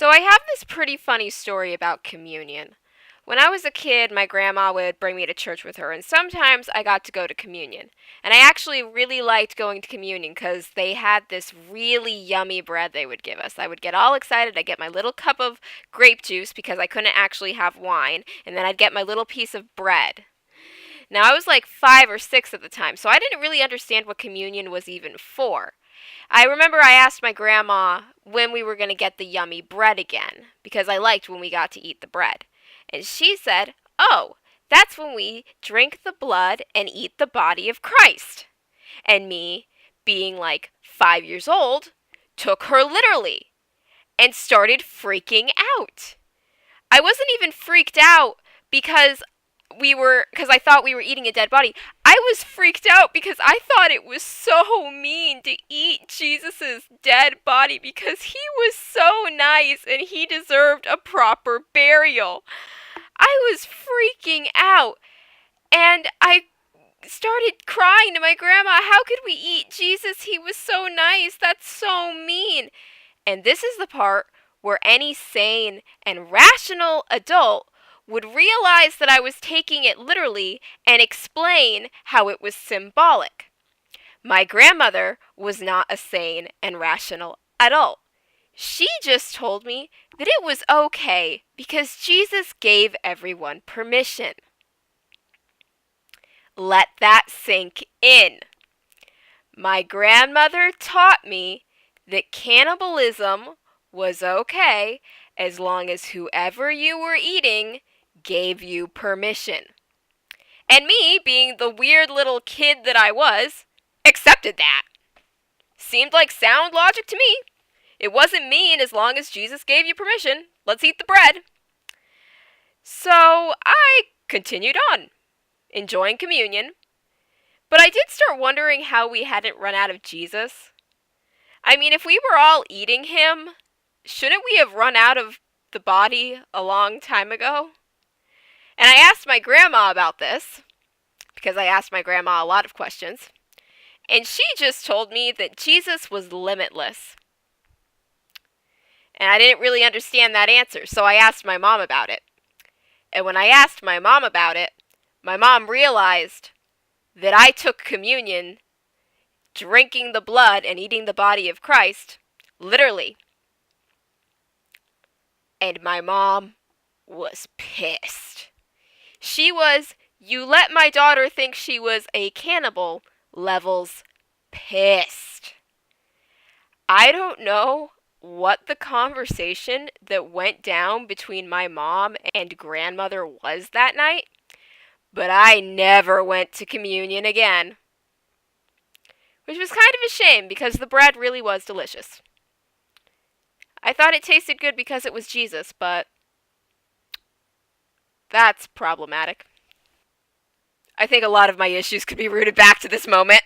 So I have this pretty funny story about communion. When I was a kid, my grandma would bring me to church with her, and sometimes I got to go to communion. And I actually really liked going to communion because they had this really yummy bread they would give us. I would get all excited. I'd get my little cup of grape juice because I couldn't actually have wine, and then I'd get my little piece of bread. Now, I was like 5 or 6 at the time, so I didn't really understand what communion was even for. I remember I asked my grandma when we were going to get the yummy bread again, because I liked when we got to eat the bread. And she said, "Oh, that's when we drink the blood and eat the body of Christ." And me, being like 5 years old, took her literally and started freaking out. I wasn't even freaked out because because I thought we were eating a dead body. I was freaked out because I thought it was so mean to eat Jesus's dead body because he was so nice and he deserved a proper burial. I was freaking out and I started crying to my grandma. How could we eat Jesus? He was so nice. That's so mean. And this is the part where any sane and rational adult would realize that I was taking it literally and explain how it was symbolic. My grandmother was not a sane and rational adult. She just told me that it was okay because Jesus gave everyone permission. Let that sink in. My grandmother taught me that cannibalism was okay as long as whoever you were eating gave you permission. And me, being the weird little kid that I was, accepted that. Seemed like sound logic to me. It wasn't mean as long as Jesus gave you permission. Let's eat the bread. So I continued on, enjoying communion. But I did start wondering how we hadn't run out of Jesus. I mean, if we were all eating him, shouldn't we have run out of the body a long time ago? And I asked my grandma about this, because I asked my grandma a lot of questions, and she just told me that Jesus was limitless. And I didn't really understand that answer, so I asked my mom about it. And when I asked my mom about it, my mom realized that I took communion, drinking the blood and eating the body of Christ, literally. And my mom was pissed. She was, "You let my daughter think she was a cannibal," levels pissed. I don't know what the conversation that went down between my mom and grandmother was that night, but I never went to communion again. Which was kind of a shame because the bread really was delicious. I thought it tasted good because it was Jesus, but that's problematic. I think a lot of my issues could be rooted back to this moment.